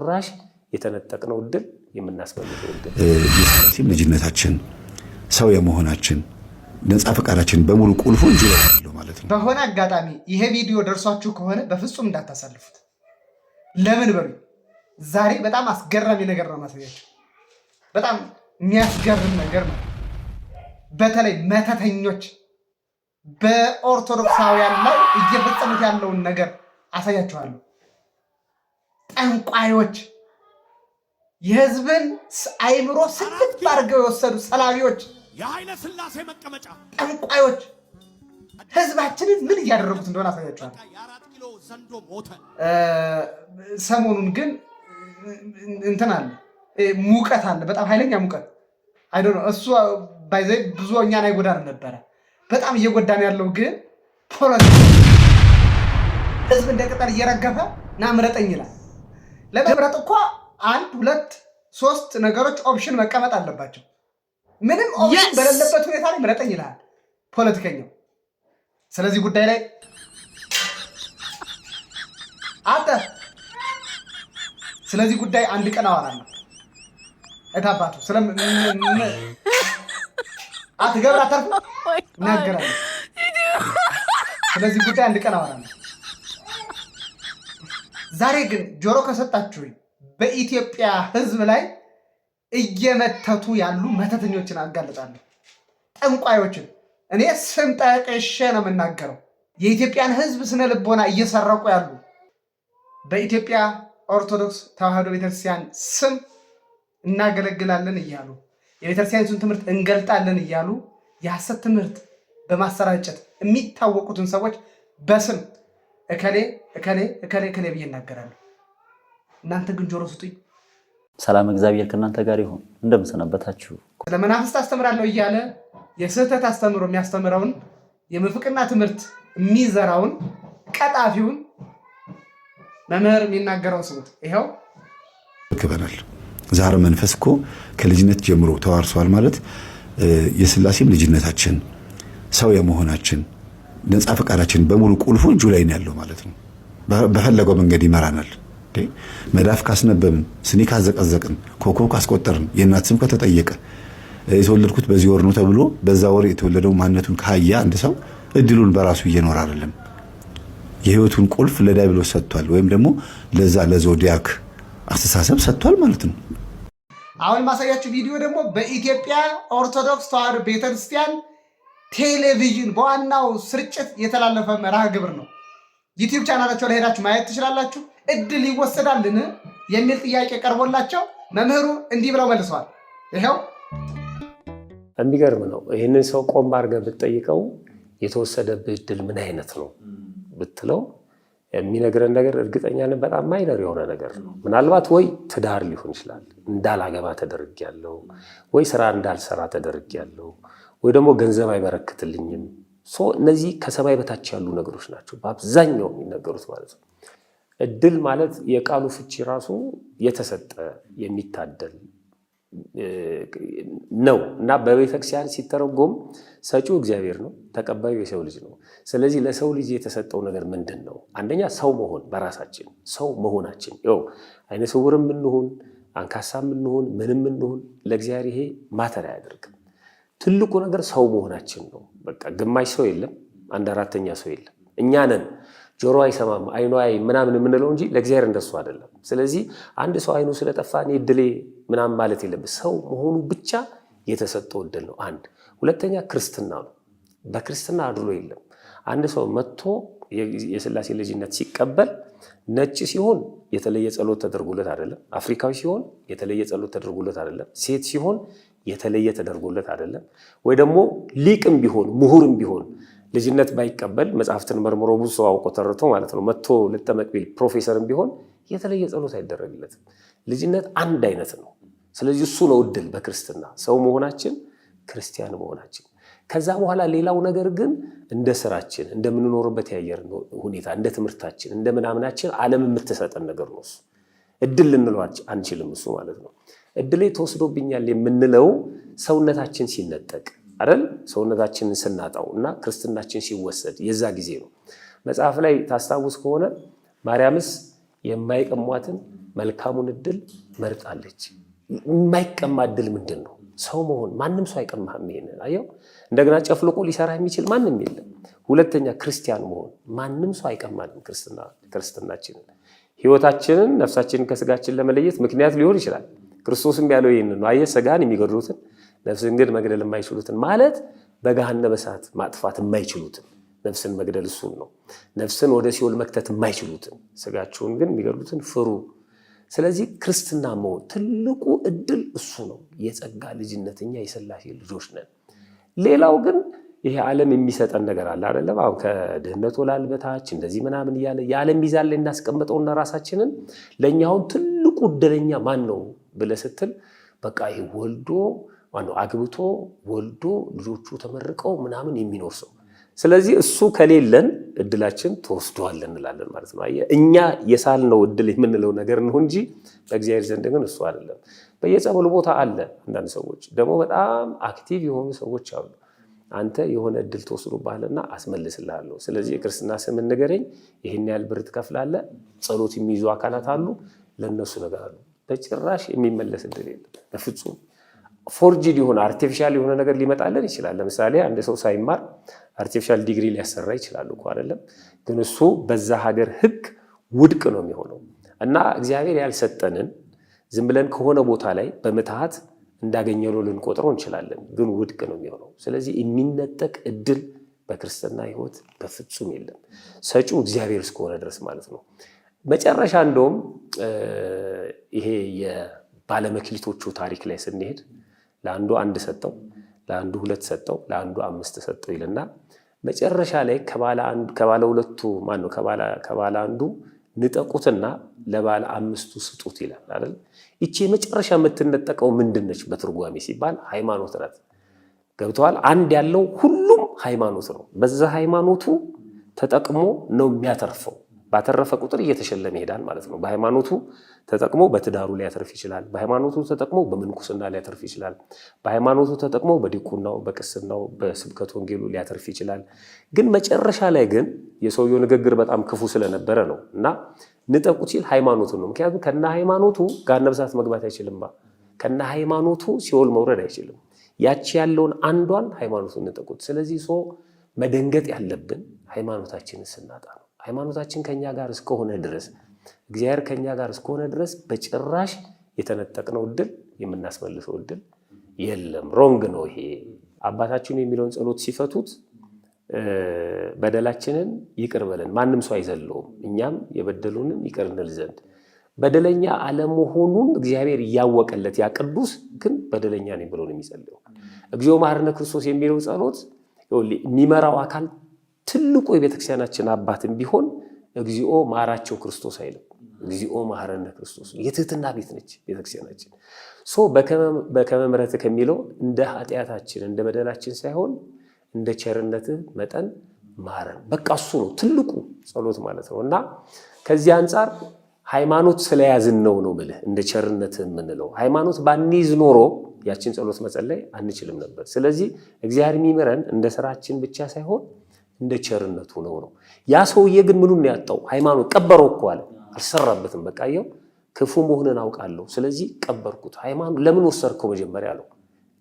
ራሽ የተነጠቅነው እድል የምናስፈልገው እድል የስላሴም ልጅነታችን ሰው የመሆናችን ነፃ ፈቃዳችን በሙሉ ቁልፉ እንጂ ነው ማለት ነው። በሆነ አጋጣሚ ይሄ ቪዲዮ ደርሷችሁ ከሆነ በፍጹም እንዳታሳልፉት። ለምን በሉ ዛሬ በጣም አስገራሚ ነገር ነው ማሳያችሁ። በጣም የሚያስገርም ነገር ነው። በተለይ መተተኞች በኦርቶዶክሳውያን ላይ እየፈጸሙት ያለውን ነገር አሳያችኋለሁ። ጠንቋዮች፣ የህዝብን አይምሮ ስልት አድርገው የወሰዱ ሰላቢዎች፣ የኃይለ ሥላሴ መቀመጫ ጠንቋዮች ህዝባችንን ምን እያደረጉት እንደሆነ አሳያችኋለሁ። ሰሞኑን ግን እንትን አለ፣ ሙቀት አለ፣ በጣም ኃይለኛ ሙቀት አይ ዶንት ኖ እሱ ባይዘይ ብዙ እኛን አይጎዳንም ነበረ። በጣም እየጎዳን ያለው ግን ፖለቲካ፣ ህዝብ እንደ ቅጠል እየረገፈ ና ምረጠኝ ይላል። ለመምረጥ እኮ 1 2 3 ነገሮች ኦፕሽን መቀመጥ አለባቸው። ምንም ኦፕሽን በሌለበት ሁኔታ ላይ ምረጠኝ ይላል ፖለቲከኛው። ስለዚህ ጉዳይ ላይ ስለዚህ ጉዳይ አንድ ቀን አወራለሁ። እታባቱ አትገብር አተርፍ እናገራለሁ። ስለዚህ ጉዳይ አንድ ቀን አወራለሁ። ዛሬ ግን ጆሮ ከሰጣችሁኝ በኢትዮጵያ ህዝብ ላይ እየመተቱ ያሉ መተተኞችን አጋልጣለሁ። ጠንቋዮችን እኔ ስም ጠቅሼ ነው የምናገረው። የኢትዮጵያን ህዝብ ስነ ልቦና እየሰረቁ ያሉ በኢትዮጵያ ኦርቶዶክስ ተዋሕዶ ቤተክርስቲያን ስም እናገለግላለን እያሉ የቤተክርስቲያኒቱን ትምህርት እንገልጣለን እያሉ የሐሰት ትምህርት በማሰራጨት የሚታወቁትን ሰዎች በስም እከሌ እከሌ እከሌ እከሌ ብዬ እናገራለሁ። እናንተ ግን ጆሮ ስጡኝ። ሰላም እግዚአብሔር ከእናንተ ጋር ይሁን። እንደምሰነበታችሁ። ለመናፍስት አስተምራለሁ እያለ የስህተት አስተምሮ የሚያስተምረውን የምፍቅና ትምህርት የሚዘራውን ቀጣፊውን መምህር የሚናገረው ስሙት። ይሄው ክበናል። ዛሬ መንፈስ እኮ ከልጅነት ጀምሮ ተዋርሷል ማለት የስላሴም ልጅነታችን ሰው የመሆናችን ነፃ ፈቃዳችን በሙሉ ቁልፉ እጁ ላይ ነው ያለው ማለት ነው። በፈለገው መንገድ ይመራናል። መዳፍ ካስነበብን፣ ስኒ ካዘቀዘቅን፣ ኮከብ ካስቆጠርን፣ የእናት ስም ከተጠየቀ፣ የተወለድኩት በዚህ ወር ነው ተብሎ በዛ ወር የተወለደው ማንነቱን ካያ አንድ ሰው እድሉን በራሱ እየኖር አይደለም። የህይወቱን ቁልፍ ለዲያብሎስ ሰጥቷል፣ ወይም ደግሞ ለዛ ለዞዲያክ አስተሳሰብ ሰጥቷል ማለት ነው። አሁን ማሳያችሁ ቪዲዮ ደግሞ በኢትዮጵያ ኦርቶዶክስ ተዋሕዶ ቤተክርስቲያን ቴሌቪዥን በዋናው ስርጭት የተላለፈ መርሃ ግብር ነው። ዩቲዩብ ቻናላቸው ላይ ሄዳችሁ ማየት ትችላላችሁ። እድል ይወሰዳልን የሚል ጥያቄ ቀርቦላቸው መምህሩ እንዲህ ብለው መልሰዋል። ይሄው የሚገርም ነው። ይህንን ሰው ቆም አድርገህ ብትጠይቀው የተወሰደብህ እድል ምን አይነት ነው ብትለው የሚነግረን ነገር እርግጠኛ ነን በጣም ማይነር የሆነ ነገር ነው። ምናልባት ወይ ትዳር ሊሆን ይችላል፣ እንዳላገባ ተደርጌያለሁ፣ ወይ ስራ እንዳልሰራ ተደርጌያለሁ፣ ወይ ደግሞ ገንዘብ አይበረክትልኝም። እነዚህ ከሰማይ በታች ያሉ ነገሮች ናቸው በአብዛኛው የሚነገሩት ማለት ነው። እድል ማለት የቃሉ ፍቺ ራሱ የተሰጠ የሚታደል ነው እና በቤተክርስቲያን ሲተረጎም ሰጪው እግዚአብሔር ነው፣ ተቀባዩ የሰው ልጅ ነው። ስለዚህ ለሰው ልጅ የተሰጠው ነገር ምንድን ነው? አንደኛ ሰው መሆን፣ በራሳችን ሰው መሆናችን። ይኸው አይነ ስውርም እንሁን አንካሳም እንሁን ምንም እንሁን ለእግዚአብሔር ይሄ ማተር አያደርግም። ትልቁ ነገር ሰው መሆናችን ነው። በቃ ግማሽ ሰው የለም፣ 1/4 ሰው የለም። እኛ ነን ጆሮ አይሰማም አይኑ አይ ምናምን የምንለው እንጂ ለእግዚአብሔር እንደሱ አይደለም። ስለዚህ አንድ ሰው አይኑ ስለጠፋ እኔ እድሌ ምናምን ማለት የለብህ። ሰው መሆኑ ብቻ የተሰጠው እድል ነው። አንድ ሁለተኛ ክርስትና ነው። በክርስትና አድሎ የለም። አንድ ሰው መጥቶ የስላሴ ልጅነት ሲቀበል ነጭ ሲሆን የተለየ ጸሎት ተደርጎለት አይደለም። አፍሪካዊ ሲሆን የተለየ ጸሎት ተደርጎለት አይደለም። ሴት ሲሆን የተለየ ተደርጎለት አይደለም። ወይ ደግሞ ሊቅም ቢሆን ምሁርም ቢሆን ልጅነት ባይቀበል መጽሐፍትን መርምሮ ብዙ ሰው አውቆ ተረድቶ ማለት ነው መጥቶ ልጠመቅ ቢል ፕሮፌሰርም ቢሆን የተለየ ጸሎት አይደረግለትም። ልጅነት አንድ አይነት ነው። ስለዚህ እሱ ነው እድል በክርስትና ሰው መሆናችን፣ ክርስቲያን መሆናችን። ከዛ በኋላ ሌላው ነገር ግን እንደ ስራችን፣ እንደምንኖርበት የአየር ሁኔታ፣ እንደ ትምህርታችን፣ እንደ ምናምናችን ዓለም የምትሰጠን ነገር ነው። እሱ እድል ልንለው አንችልም። እሱ ማለት ነው እድሌ ተወስዶብኛል የምንለው ሰውነታችን ሲነጠቅ አይደል? ሰውነታችንን ስናጣው እና ክርስትናችን ሲወሰድ የዛ ጊዜ ነው። መጽሐፍ ላይ ታስታውስ ከሆነ ማርያምስ የማይቀሟትን መልካሙን እድል መርጣለች። የማይቀማ እድል ምንድን ነው? ሰው መሆን። ማንም ሰው አይቀማህም። ይሄንን አየው። እንደገና ጨፍልቆ ሊሰራ የሚችል ማንም የለም። ሁለተኛ ክርስቲያን መሆን። ማንም ሰው አይቀማንም። ክርስትናችንን፣ ህይወታችንን፣ ነፍሳችንን ከስጋችን ለመለየት ምክንያት ሊሆን ይችላል። ክርስቶስም ያለው ይሄንን ነው። አየህ፣ ስጋን የሚገድሉትን ነፍስን ግን መግደል የማይችሉትን ማለት በገሃነመ እሳት ማጥፋት የማይችሉትን ነፍስን መግደል እሱን ነው። ነፍስን ወደ ሲኦል መክተት የማይችሉትን ስጋችሁን ግን የሚገድሉትን ፍሩ። ስለዚህ ክርስትና መሆን ትልቁ እድል እሱ ነው። የጸጋ ልጅነትኛ የሥላሴ ልጆች ነን። ሌላው ግን ይሄ ዓለም የሚሰጠን ነገር አለ አይደለም? አሁን ከድህነት ወላል በታች እንደዚህ ምናምን እያለ የዓለም ሚዛን ላይ እናስቀምጠውና ራሳችንን ለእኛውን ትልቁ እድለኛ ማን ነው ብለህ ስትል በቃ ይሄ ወልዶ ማነው አግብቶ ወልዶ ልጆቹ ተመርቀው ምናምን የሚኖር ሰው። ስለዚህ እሱ ከሌለን እድላችን ተወስዷል እንላለን ማለት ነው። አየህ፣ እኛ የሳልነው እድል የምንለው ነገር ነው እንጂ በእግዚአብሔር ዘንድ ግን እሱ አይደለም። በየጸበሉ ቦታ አለ። አንዳንድ ሰዎች ደግሞ በጣም አክቲቭ የሆኑ ሰዎች አሉ። አንተ የሆነ እድል ተወስዶብሃልና አስመልስልሃለሁ፣ ስለዚህ የክርስትና ስም ንገረኝ፣ ይህን ያህል ብር ትከፍላለህ። ጸሎት የሚይዙ አካላት አሉ፣ ለእነሱ ነገር አሉ። በጭራሽ የሚመለስ እድል የለም በፍጹም። ፎርጅድ የሆነ አርቲፊሻል የሆነ ነገር ሊመጣልን ይችላል። ለምሳሌ አንድ ሰው ሳይማር አርቲፊሻል ዲግሪ ሊያሰራ ይችላል እኮ አይደለም? ግን እሱ በዛ ሀገር ሕግ ውድቅ ነው የሚሆነው። እና እግዚአብሔር ያልሰጠንን ዝም ብለን ከሆነ ቦታ ላይ በምትሃት እንዳገኘነው ልንቆጥረው እንችላለን፣ ግን ውድቅ ነው የሚሆነው። ስለዚህ የሚነጠቅ እድል በክርስትና ሕይወት በፍጹም የለም፣ ሰጪው እግዚአብሔር እስከሆነ ድረስ ማለት ነው። መጨረሻ እንደውም ይሄ የባለመክሊቶቹ ታሪክ ላይ ስንሄድ ለአንዱ 1 ሰጠው፣ ለአንዱ 2 ሰጠው፣ ለአንዱ 5 ሰጠው ይልና መጨረሻ ላይ ከባለ ሁለቱ ማን ነው ከባለ አንዱ ንጠቁትና ለባለ 5ቱ ስጡት ይላል አይደል? ይቺ የመጨረሻ የምትነጠቀው ምንድነች በትርጓሜ ሲባል ሃይማኖት ናት። ገብተዋል? አንድ ያለው ሁሉም ሃይማኖት ነው። በዛ ሃይማኖቱ ተጠቅሞ ነው የሚያተርፈው። ባተረፈ ቁጥር እየተሸለመ ይሄዳል ማለት ነው። በሃይማኖቱ ተጠቅሞ በትዳሩ ሊያተርፍ ይችላል። በሃይማኖቱ ተጠቅሞ በምንኩስና ሊያተርፍ ይችላል። በሃይማኖቱ ተጠቅሞ በዲቁናው፣ በቅስናው፣ በስብከት ወንጌሉ ሊያተርፍ ይችላል። ግን መጨረሻ ላይ ግን የሰውየው ንግግር በጣም ክፉ ስለነበረ ነው እና ንጠቁት ሲል ሃይማኖቱ ነው። ምክንያቱም ከነ ሃይማኖቱ ገሃነመ እሳት መግባት አይችልም። ከነ ሃይማኖቱ ሲኦል መውረድ አይችልም። ያቺ ያለውን አንዷን ሃይማኖቱን ንጠቁት። ስለዚህ ሰው መደንገጥ ያለብን ሃይማኖታችንን ስናጣ ነው። ሃይማኖታችን ከኛ ጋር እስከሆነ ድረስ እግዚአብሔር ከኛ ጋር እስከሆነ ድረስ በጭራሽ የተነጠቅነው እድል የምናስመልሰው እድል የለም። ሮንግ ነው ይሄ። አባታችን የሚለውን ጸሎት ሲፈቱት በደላችንን ይቅር በለን፣ ማንም ሰው አይዘለውም፣ እኛም የበደሉንን ይቅር እንል ዘንድ። በደለኛ አለመሆኑን እግዚአብሔር እያወቀለት ያ ቅዱስ ግን በደለኛ ነኝ ብሎ ነው የሚጸልየው። እግዚኦ መሐረነ ክርስቶስ የሚለው ጸሎት የሚመራው አካል ትልቁ የቤተክርስቲያናችን አባትም ቢሆን እግዚኦ ማራቸው ክርስቶስ አይልም። እግዚኦ መሐረነ ክርስቶስ የትህትና ቤት ነች ቤተክርስቲያናችን። በከመ ምሕረትከ ከሚለው እንደ ኃጢአታችን እንደ በደላችን ሳይሆን እንደ ቸርነትህ መጠን ማረን። በቃ እሱ ነው ትልቁ ጸሎት ማለት ነው። እና ከዚህ አንጻር ሃይማኖት ስለያዝን ነው ምልህ እንደ ቸርነትህ የምንለው። ሃይማኖት ባንይዝ ኖሮ ያችን ጸሎት መጸለይ አንችልም ነበር። ስለዚህ እግዚአብሔር የሚምረን እንደ ስራችን ብቻ ሳይሆን እንደ ቸርነቱ ነው። ያ ሰውዬ ግን ምኑን ያጣው? ሃይማኖት ቀበረው እኮ አለ። አልሰራበትም። በቃ ይኸው ክፉ መሆንን አውቃለሁ፣ ስለዚህ ቀበርኩት። ሃይማኖት ለምን ወሰድከው? መጀመሪያ አለው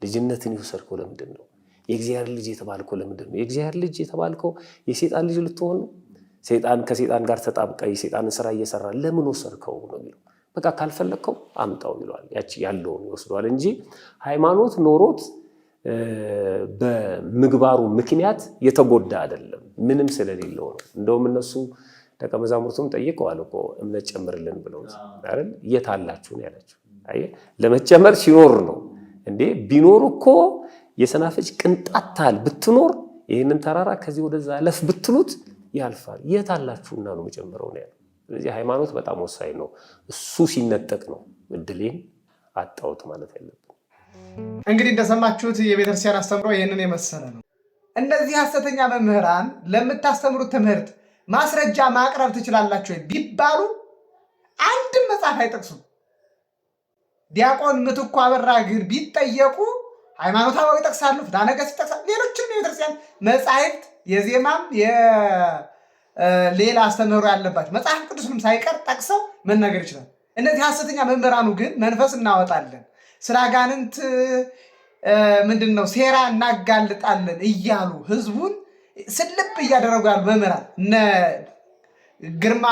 ልጅነትን የወሰድከው ለምንድን ነው? የእግዚአብሔር ልጅ የተባልከው ለምንድን ነው? የእግዚአብሔር ልጅ የተባልከው የሰይጣን ልጅ ልትሆን ነው? ከሰይጣን ጋር ተጣብቀ የሰይጣንን ስራ እየሰራ ለምን ወሰድከው ነው የሚለው። በቃ ካልፈለግከው አምጣው ይለዋል። ያቺ ያለውን ይወስደዋል እንጂ ሃይማኖት ኖሮት በምግባሩ ምክንያት የተጎዳ አይደለም፣ ምንም ስለሌለው ነው። እንደውም እነሱ ደቀ መዛሙርቱም ጠይቀዋል እኮ እምነት ጨምርልን ብለው አይደል? የት አላችሁ ነው ያላችሁ። አየህ፣ ለመጨመር ሲኖር ነው እንዴ። ቢኖር እኮ የሰናፍጭ ቅንጣት ታህል ብትኖር ይህንን ተራራ ከዚህ ወደዛ አለፍ ብትሉት ያልፋል። የት አላችሁና ነው መጨመረው ነው ያለው። ስለዚህ ሃይማኖት በጣም ወሳኝ ነው። እሱ ሲነጠቅ ነው እድሌን አጣሁት ማለት ያለብን። እንግዲህ እንደሰማችሁት የቤተክርስቲያን አስተምሮ ይህንን የመሰለ ነው። እነዚህ ሐሰተኛ መምህራን ለምታስተምሩት ትምህርት ማስረጃ ማቅረብ ትችላላችሁ ቢባሉ አንድም መጽሐፍ አይጠቅሱም። ዲያቆን ምትኩ አበራ ግን ቢጠየቁ ሃይማኖተ አበው ይጠቅሳሉ፣ ፍትሐ ነገሥት ይጠቅሳሉ። ሌሎችም የቤተክርስቲያን መጻሕፍት የዜማም ሌላ አስተምህሮ ያለባቸው መጽሐፍ ቅዱስንም ሳይቀር ጠቅሰው መናገር ይችላል። እነዚህ ሐሰተኛ መምህራኑ ግን መንፈስ እናወጣለን፣ ስለ አጋንንት ሴራ እናጋልጣለን እያሉ ህዝቡን ስልብ እያደረጉ ያሉ መምህራን እነ ግርማ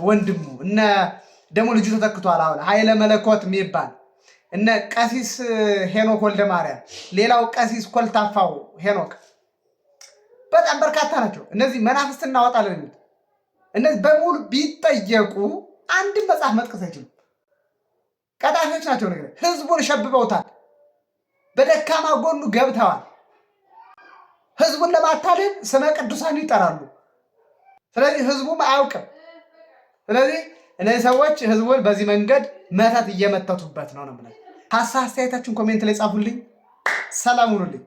ወንድሙ እነ ደግሞ ልጁ ተተክቷል አሁን ኃይለ መለኮት የሚባል እነ ቀሲስ ሄኖክ ወልደ ማርያም፣ ሌላው ቀሲስ ኮልታፋው ሄኖክ በጣም በርካታ ናቸው። እነዚህ መናፍስት እናወጣለን የሚሉት እነዚህ በሙሉ ቢጠየቁ አንድም መጽሐፍ መጥቀስ አይችሉም። ቀጣፊዎች ናቸው። ነገር ህዝቡን ሸብበውታል። በደካማ ጎኑ ገብተዋል። ህዝቡን ለማታለል ስመ ቅዱሳን ይጠራሉ። ስለዚህ ህዝቡም አያውቅም። ስለዚህ እነዚህ ሰዎች ህዝቡን በዚህ መንገድ መተት እየመተቱበት ነው። ሀሳብ አስተያየታችሁን ኮሜንት ላይ ጻፉልኝ። ሰላም ሁኑልኝ።